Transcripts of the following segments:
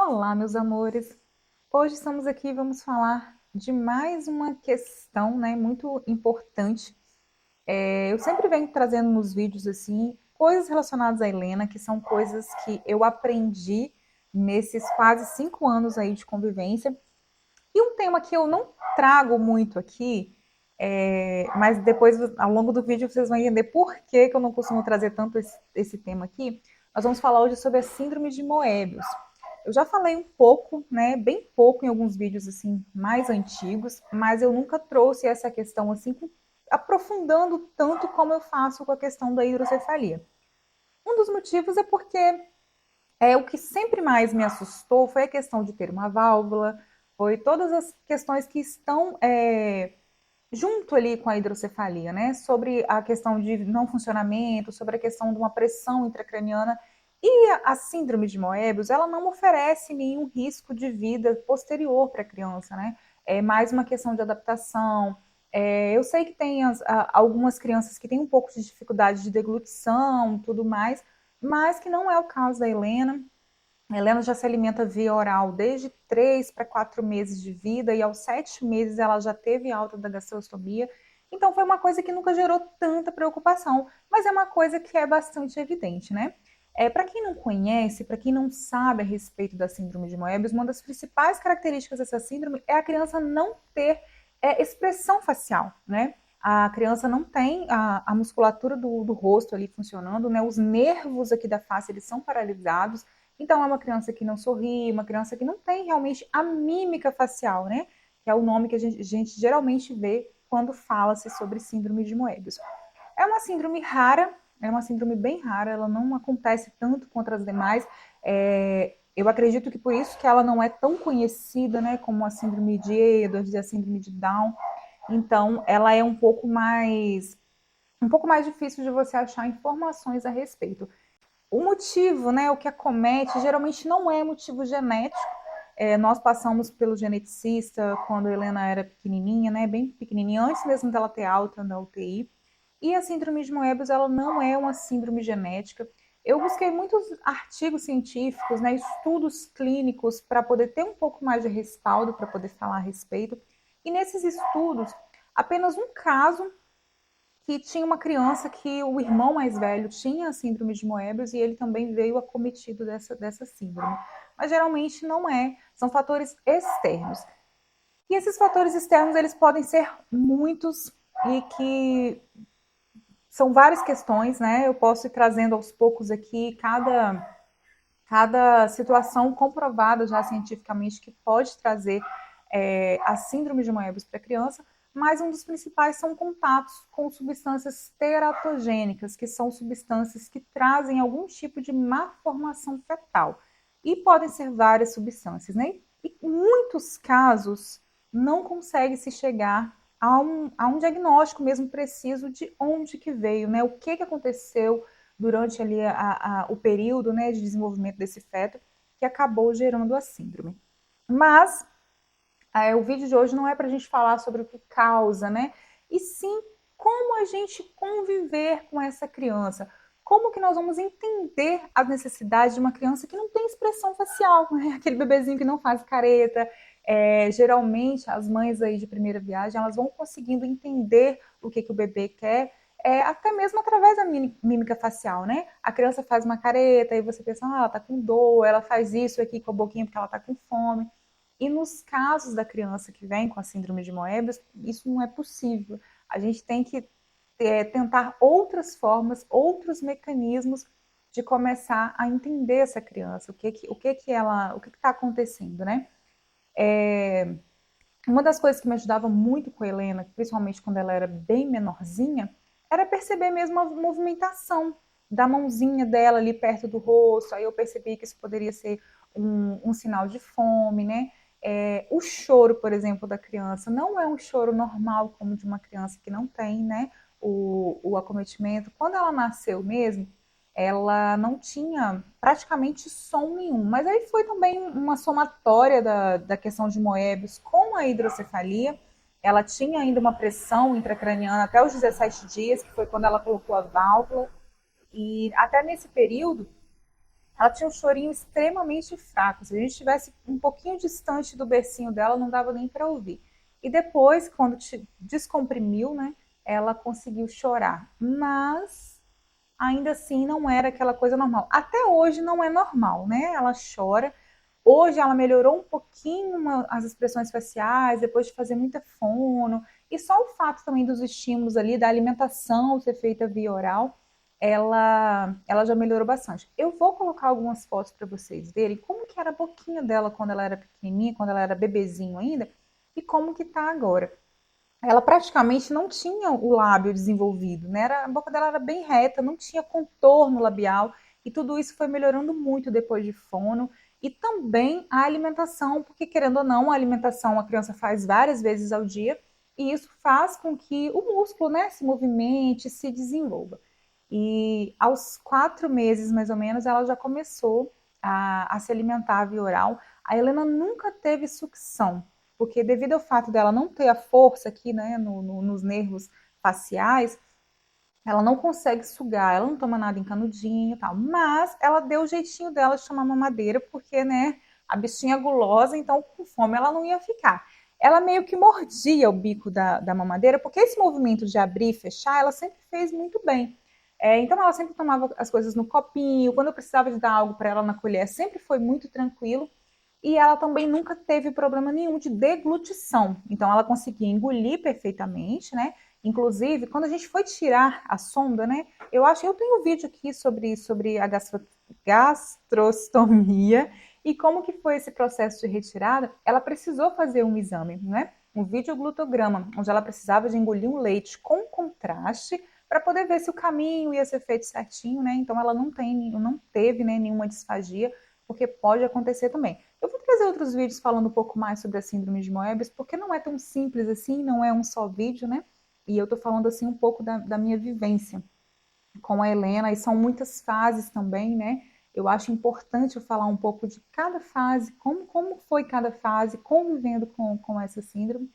Olá, meus amores! Hoje estamos aqui e vamos falar de mais uma questão, né, muito importante. Eu sempre venho trazendo nos vídeos, assim, coisas relacionadas à Helena, que são coisas que eu aprendi nesses quase 5 anos aí de convivência. E um tema que eu não trago muito aqui, mas depois, ao longo do vídeo, vocês vão entender por que que eu não costumo trazer tanto esse tema aqui. Nós vamos falar hoje sobre a síndrome de Moebius. Eu já falei um pouco, né, bem pouco em alguns vídeos assim mais antigos, mas eu nunca trouxe essa questão assim aprofundando tanto como eu faço com a questão da hidrocefalia. Um dos motivos é porque o que sempre mais me assustou foi a questão de ter uma válvula, foi todas as questões que estão junto ali com a hidrocefalia, né? Sobre a questão de não funcionamento, sobre a questão de uma pressão intracraniana. E a síndrome de Moebius, ela não oferece nenhum risco de vida posterior para a criança, né? É mais uma questão de adaptação. Eu sei que tem algumas crianças que têm um pouco de dificuldade de deglutição, tudo mais, mas que não é o caso da Helena. A Helena já se alimenta via oral desde 3 para 4 meses de vida e aos 7 meses ela já teve alta da gastrostomia. Então foi uma coisa que nunca gerou tanta preocupação, mas é uma coisa que é bastante evidente, né? Para quem não conhece, para quem não sabe a respeito da síndrome de Moebius, uma das principais características dessa síndrome é a criança não ter expressão facial, né? A criança não tem a musculatura do rosto ali funcionando, né? Os nervos aqui da face eles são paralisados. Então, é uma criança que não sorri, uma criança que não tem realmente a mímica facial, né? Que é o nome que a gente geralmente vê quando fala-se sobre síndrome de Moebius. É uma síndrome rara, é uma síndrome bem rara, ela não acontece tanto contra as demais. Eu acredito que por isso que ela não é tão conhecida, né, como a síndrome de Edwards e a síndrome de Down. Então, ela é um pouco mais difícil de você achar informações a respeito. O motivo, né, o que acomete, geralmente não é motivo genético. Nós passamos pelo geneticista quando a Helena era pequenininha, né, bem pequenininha, antes mesmo dela ter alta na UTI. E a síndrome de Moebius, ela não é uma síndrome genética. Eu busquei muitos artigos científicos, né, estudos clínicos, para poder ter um pouco mais de respaldo, para poder falar a respeito. E nesses estudos, apenas um caso que tinha uma criança que o irmão mais velho tinha a síndrome de Moebius e ele também veio acometido dessa síndrome. Mas geralmente não é, são fatores externos. E esses fatores externos, eles podem ser muitos e que são várias questões, né? Eu posso ir trazendo aos poucos aqui cada situação comprovada já cientificamente que pode trazer a síndrome de Moebius para a criança, mas um dos principais são contatos com substâncias teratogênicas, que são substâncias que trazem algum tipo de malformação fetal. E podem ser várias substâncias, né? E em muitos casos não consegue se chegar a um diagnóstico mesmo preciso de onde que veio, né? O que aconteceu durante ali o período, né, de desenvolvimento desse feto que acabou gerando a síndrome. Mas o vídeo de hoje não é para a gente falar sobre o que causa, né? E sim como a gente conviver com essa criança. Como que nós vamos entender as necessidades de uma criança que não tem expressão facial, né? Aquele bebezinho que não faz careta. Geralmente, as mães aí de primeira viagem, elas vão conseguindo entender o que o bebê quer, até mesmo através da mímica facial, né? A criança faz uma careta e você pensa, ela tá com dor, ela faz isso aqui com a boquinha porque ela tá com fome. E nos casos da criança que vem com a síndrome de Moebius, isso não é possível. A gente tem que tentar outras formas, outros mecanismos de começar a entender essa criança, o que está acontecendo, né? Uma das coisas que me ajudava muito com a Helena, principalmente quando ela era bem menorzinha, era perceber mesmo a movimentação da mãozinha dela ali perto do rosto. Aí eu percebi que isso poderia ser um sinal de fome, né? O choro, por exemplo, da criança não é um choro normal como de uma criança que não tem, né? O acometimento. Quando ela nasceu mesmo, ela não tinha praticamente som nenhum. Mas aí foi também uma somatória da questão de Moebius com a hidrocefalia. Ela tinha ainda uma pressão intracraniana até os 17 dias, que foi quando ela colocou a válvula. E até nesse período, ela tinha um chorinho extremamente fraco. Se a gente estivesse um pouquinho distante do bercinho dela, não dava nem para ouvir. E depois, quando te descomprimiu, né, ela conseguiu chorar. Mas ainda assim não era aquela coisa normal. Até hoje não é normal, né? Ela chora. Hoje ela melhorou um pouquinho as expressões faciais, depois de fazer muita fono, e só o fato também dos estímulos ali, da alimentação ser feita via oral, ela já melhorou bastante. Eu vou colocar algumas fotos para vocês verem como que era a boquinha dela quando ela era pequenininha, quando ela era bebezinho ainda, e como que tá agora. Ela praticamente não tinha o lábio desenvolvido, né? A boca dela era bem reta, não tinha contorno labial, e tudo isso foi melhorando muito depois de fono. E também a alimentação, porque querendo ou não, a alimentação a criança faz várias vezes ao dia, e isso faz com que o músculo, né, se movimente, se desenvolva. E aos 4 meses, mais ou menos, ela já começou a se alimentar via oral. A Helena nunca teve sucção, porque devido ao fato dela não ter a força aqui, né, nos nervos faciais, ela não consegue sugar, ela não toma nada em canudinho e tal, mas ela deu o jeitinho dela de tomar mamadeira, porque, né, a bichinha é gulosa, então com fome ela não ia ficar. Ela meio que mordia o bico da mamadeira, porque esse movimento de abrir e fechar, ela sempre fez muito bem. Então ela sempre tomava as coisas no copinho, quando eu precisava de dar algo para ela na colher, sempre foi muito tranquilo. E ela também nunca teve problema nenhum de deglutição. Então ela conseguia engolir perfeitamente, né? Inclusive, quando a gente foi tirar a sonda, né? Eu tenho um vídeo aqui sobre a gastrostomia e como que foi esse processo de retirada. Ela precisou fazer um exame, né? Um videoglutograma, onde ela precisava de engolir um leite com contraste para poder ver se o caminho ia ser feito certinho, né? Então ela não teve, né, nenhuma disfagia, porque pode acontecer também. Eu vou trazer outros vídeos falando um pouco mais sobre a síndrome de Moebius, porque não é tão simples assim, não é um só vídeo, né? E eu tô falando assim um pouco da minha vivência com a Helena, e são muitas fases também, né? Eu acho importante eu falar um pouco de cada fase, como foi cada fase, convivendo com essa síndrome.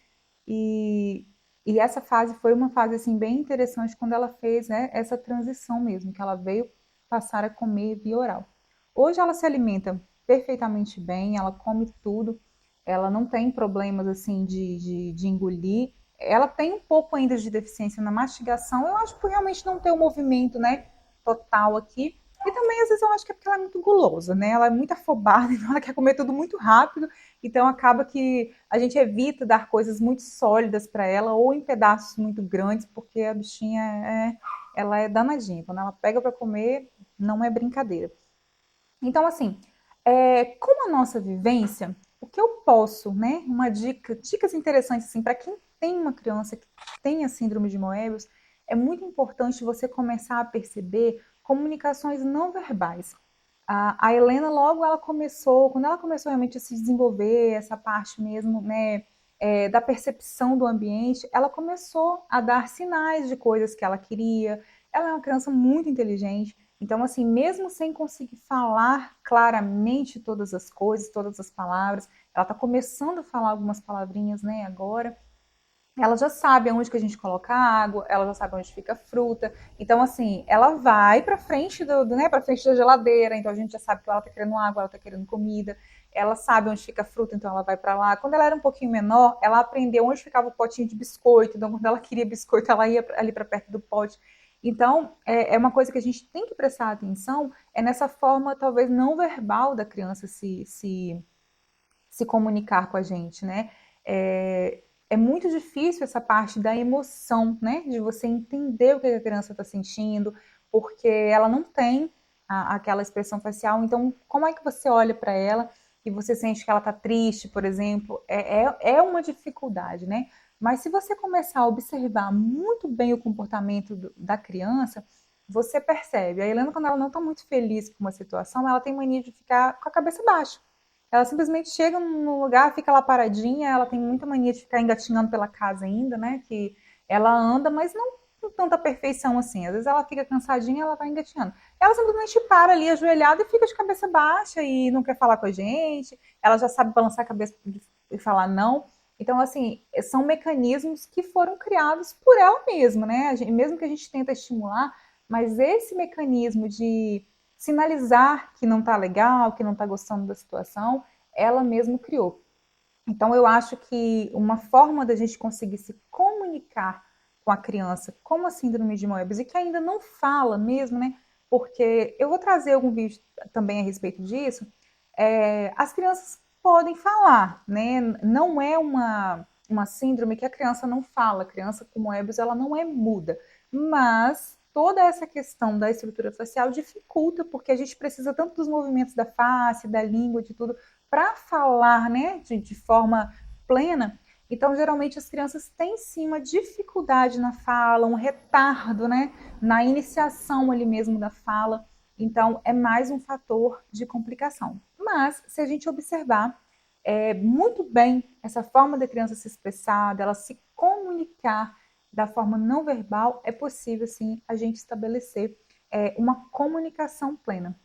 E, e essa fase foi uma fase assim bem interessante quando ela fez, né, essa transição mesmo, que ela veio passar a comer via oral. Hoje ela se alimenta perfeitamente bem, ela come tudo, ela não tem problemas assim de engolir. Ela tem um pouco ainda de deficiência na mastigação, eu acho que realmente não tem o movimento, né, total aqui. E também, às vezes, eu acho que é porque ela é muito gulosa, né? Ela é muito afobada, então ela quer comer tudo muito rápido. Então, acaba que a gente evita dar coisas muito sólidas para ela ou em pedaços muito grandes, porque a bichinha ela é danadinha. Quando ela pega para comer, não é brincadeira. Então, assim, com a nossa vivência, o que eu posso, né? Dicas interessantes assim para quem tem uma criança que tem a síndrome de Moebius, é muito importante você começar a perceber comunicações não verbais. A Helena logo quando ela começou realmente a se desenvolver, essa parte mesmo, né, da percepção do ambiente, ela começou a dar sinais de coisas que ela queria. Ela é uma criança muito inteligente, então, assim, mesmo sem conseguir falar claramente todas as coisas, todas as palavras, ela está começando a falar algumas palavrinhas, né, agora. Ela já sabe aonde que a gente coloca água, ela já sabe onde fica a fruta. Então, assim, ela vai para frente né, para frente da geladeira, então a gente já sabe que ela tá querendo água, ela tá querendo comida. Ela sabe onde fica a fruta, então ela vai para lá. Quando ela era um pouquinho menor, ela aprendeu onde ficava o potinho de biscoito. Então, quando ela queria biscoito, ela ia ali para perto do pote. Então, é uma coisa que a gente tem que prestar atenção, é nessa forma, talvez, não verbal da criança se comunicar com a gente, né? É muito difícil essa parte da emoção, né? De você entender o que a criança está sentindo, porque ela não tem aquela expressão facial. Então, como é que você olha para ela e você sente que ela está triste, por exemplo? É uma dificuldade, né? Mas se você começar a observar muito bem o comportamento da criança, você percebe. A Helena, quando ela não está muito feliz com uma situação, ela tem mania de ficar com a cabeça baixa. Ela simplesmente chega num lugar, fica lá paradinha, ela tem muita mania de ficar engatinhando pela casa ainda, né? Que ela anda, mas não com tanta perfeição assim. Às vezes ela fica cansadinha, ela vai engatinhando. Ela simplesmente para ali ajoelhada e fica de cabeça baixa e não quer falar com a gente. Ela já sabe balançar a cabeça e falar não. Então, assim, são mecanismos que foram criados por ela mesma, né? Mesmo que a gente tenta estimular, mas esse mecanismo de sinalizar que não está legal, que não está gostando da situação, ela mesma criou. Então, eu acho que uma forma da gente conseguir se comunicar com a criança com a síndrome de Moebius e que ainda não fala mesmo, né? Porque eu vou trazer algum vídeo também a respeito disso. As crianças podem falar, né? Não é uma síndrome que a criança não fala. A criança com Moebius, ela não é muda. Mas toda essa questão da estrutura facial dificulta, porque a gente precisa tanto dos movimentos da face, da língua, de tudo, para falar, né, de forma plena. Então, geralmente, as crianças têm sim uma dificuldade na fala, um retardo, né, na iniciação ali mesmo da fala. Então, é mais um fator de complicação. Mas, se a gente observar muito bem essa forma da criança se expressar, dela se comunicar da forma não verbal, é possível, sim, a gente estabelecer uma comunicação plena.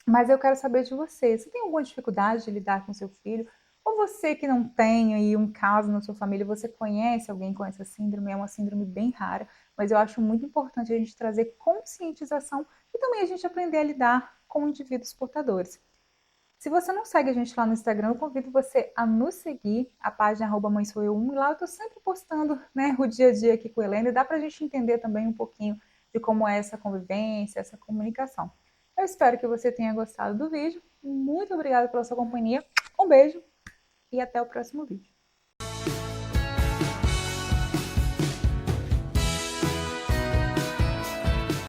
Mas eu quero saber de você. Você tem alguma dificuldade de lidar com seu filho? Ou você que não tem aí um caso na sua família, você conhece alguém com essa síndrome? É uma síndrome bem rara, mas eu acho muito importante a gente trazer conscientização e também a gente aprender a lidar com indivíduos portadores. Se você não segue a gente lá no Instagram, eu convido você a nos seguir, a página @mãesoueu1, e lá eu estou sempre postando, né, o dia a dia aqui com a Helena, e dá para a gente entender também um pouquinho de como é essa convivência, essa comunicação. Eu espero que você tenha gostado do vídeo. Muito obrigada pela sua companhia. Um beijo e até o próximo vídeo.